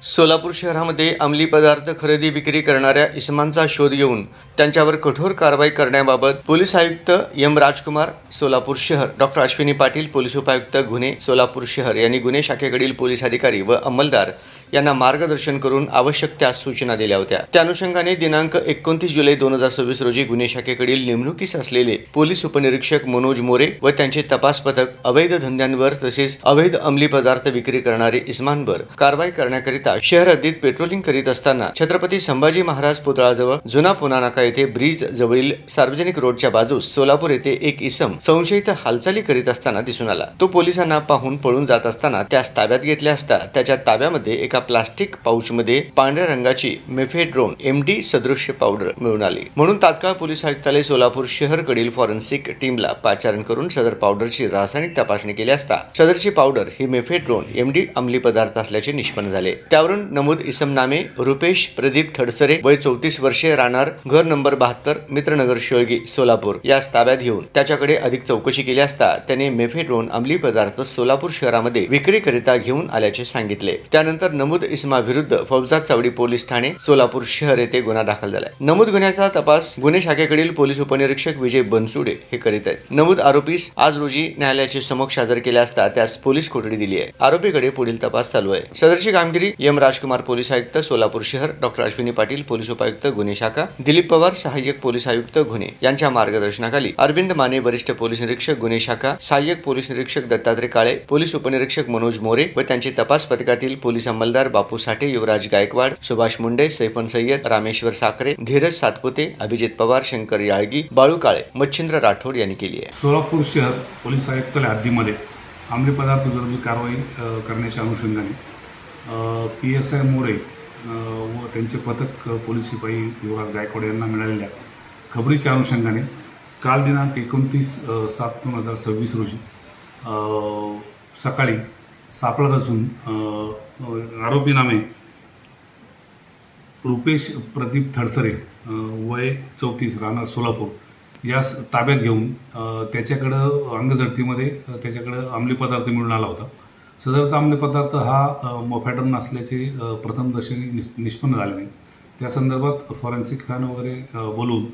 सोलापूर शहरामध्ये अंमली पदार्थ खरेदी विक्री करणाऱ्या इसमांचा शोध घेऊन त्यांच्यावर कठोर कारवाई करण्याबाबत पोलीस आयुक्त एम राजकुमार सोलापूर शहर, डॉक्टर अश्विनी पाटील पोलीस उपायुक्त गुन्हे सोलापूर शहर यांनी गुन्हे शाखेकडील पोलीस अधिकारी व अंमलदार यांना मार्गदर्शन करून आवश्यक त्या सूचना दिल्या होत्या। त्या अनुषंगाने दिनांक 29 जुलै 2026 रोजी गुन्हे शाखेकडील नेमणुकीस असलेले पोलीस उपनिरीक्षक मनोज मोरे व त्यांचे तपास पथक अवैध धंद्यांवर तसेच अवैध अंमली पदार्थ विक्री करणारे इसमांवर कारवाई करण्याकरिता शहर हद्दीत पेट्रोलिंग करीत असताना छत्रपती संभाजी महाराज पुतळाजवळ जुना पुणा नाका येथे ब्रिज जवळील सार्वजनिक रोडच्या बाजूस सोलापूर येथे एक इसम संशयित हालचाली करीत असताना दिसून आला। तो पोलिसांना पाहून पळून जात असताना त्यास ताब्यात घेतले असता त्याच्या ताब्यामध्ये एका प्लास्टिक पाऊचमध्ये पांढऱ्या रंगाची मेफेड्रोन MD सदृश्य पावडर मिळून आली। म्हणून तात्काळ पोलीस आयुक्तालय सोलापूर शहरकडील फॉरेन्सिक टीमला पाचारण करून सदर पावडरची रासायनिक तपासणी केली असता सदरची पावडर ही मेफेड्रोन MD अंमली पदार्थ असल्याचे निष्पन्न झाले। त्यावरून नमूद इसम नामे रुपेश प्रदीप थडसरे वय 34 वर्षे, राहणार घर नंबर 72 मित्रनगर शेळगी सोलापूर यास ताब्यात घेऊन त्याच्याकडे अधिक चौकशी केली असता त्याने मेफेड्रोन अंमली पदार्थ सोलापूर शहरामध्ये विक्रीकरिता घेऊन आल्याचे सांगितले। त्यानंतर नमूद इसमा विरुद्ध फौजदार चावडी पोलीस ठाणे सोलापूर शहर येथे गुन्हा दाखल झाला। नमूद गुन्ह्याचा तपास गुन्हे शाखेकडील पोलीस उपनिरीक्षक विजय बनसुडे हे करीत आहेत। नमूद आरोपीस आज रोजी न्यायालयाच्या समक्ष हजर केले असता त्यास पोलीस कोठडी दिली आहे। आरोपीकडे पुढील तपास चालू आहे। सदरची कामगिरी एम राजकुमार पोलीस आयुक्त सोलापूर शहर, डॉक्टर अश्विनी पाटील पोलीस उपायुक्त गुन्हे शाखा, दिलीप पवार सहाय्यक पोलीस आयुक्त गुन्हे यांच्या मार्गदर्शनाखाली अरविंद माने वरिष्ठ पोलीस निरीक्षक गुन्हे शाखा, सहाय्यक पोलीस निरीक्षक दत्तात्रय काळे, पोलीस उपनिरीक्षक मनोज मोरे व त्यांचे तपास पथकातील पोलीस अंमलदार बापू साठे, युवराज गायकवाड, सुभाष मुंडे, सैफन सय्यद, रामेश्वर साखरे, धीरज सातपुते, अभिजित पवार, शंकर याळगी, बाळू काळे, मच्छिंद्र राठोड यांनी केली आहे। सोलापूर शहर पोलीस आयुक्तालय हद्दीमध्ये अंमली पदार्थ विरोधी कारवाई करण्याच्या अनुषंगाने PSI मोरे व त्यांचे पथक पोलीस सिपाई युवराज गायकवाड यांना मिळालेल्या खबरीच्या अनुषंगाने काल दिनांक 29/7/2026 रोजी सकाळी सापळा रचून आरोपी नामे रुपेश प्रदीप थडसरे वय 34 राहणार सोलापूर यास ताब्यात घेऊन त्याच्याकडं अंगझडतीमध्ये त्याच्याकडं अंमली पदार्थ मिळून आला होता। सदरचा अंमली पदार्थ हा मोफॅड्रोन असल्याचे प्रथमदर्शनी निष्पन्न झाले नाही। त्या संदर्भात फॉरेन्सिक फॅन वगैरे बोलून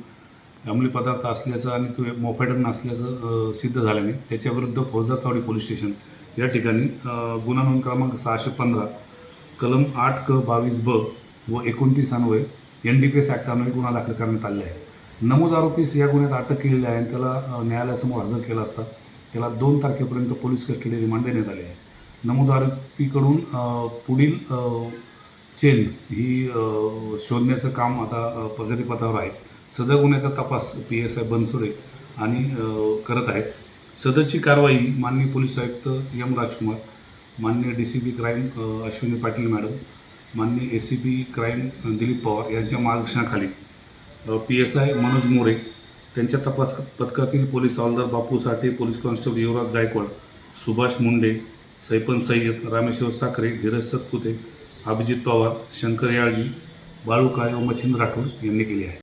अंमली पदार्थ असल्याचं आणि तो मोफॅड्रोन असल्याचं सिद्ध झालं नाही। त्याच्याविरुद्ध फौजदार चावडी पोलीस स्टेशन या ठिकाणी गुन्हा नोंद क्रमांक 615 कलम 8क22ब व 29 अन्वये NDPS ॲक्ट अन्वये गुन्हा दाखल करण्यात आलेला आहे। नमूद आरोपीस या गुन्ह्यात अटक केलेली आहे आणि त्याला न्यायालयासमोर हजर केला असता त्याला 2 तारखेपर्यंत पोलीस कस्टडी रिमांड देण्यात आले आहे। नमूद आरोपीकडून पुढील चेन ही शोधण्याचं काम आता प्रगतीपथावर आहे। सदर गुन्ह्याचा तपास PSI बनसुडे आणि करत आहेत। सदरची कारवाई माननीय पोलीस आयुक्त एम राजकुमार, माननीय DCP crime Ashwini Patil madam, माननीय ACP क्राईम दिलीप पवार यांच्या मार्गदर्शनाखाली PSI मनोज मोरे, त्यांच्या तपास पथकातील पोलीस हवालदार बापू साठे, पोलीस कॉन्स्टेबल युवराज गायकवाड, सुभाष मुंडे, सैफन सय्यद, रामेश्वर साखरे, धीरज सातपुते, अभिजित पवार, शंकर याळगी, बाळू काळे व मच्छिंद्र राठोड यांनी केली आहे।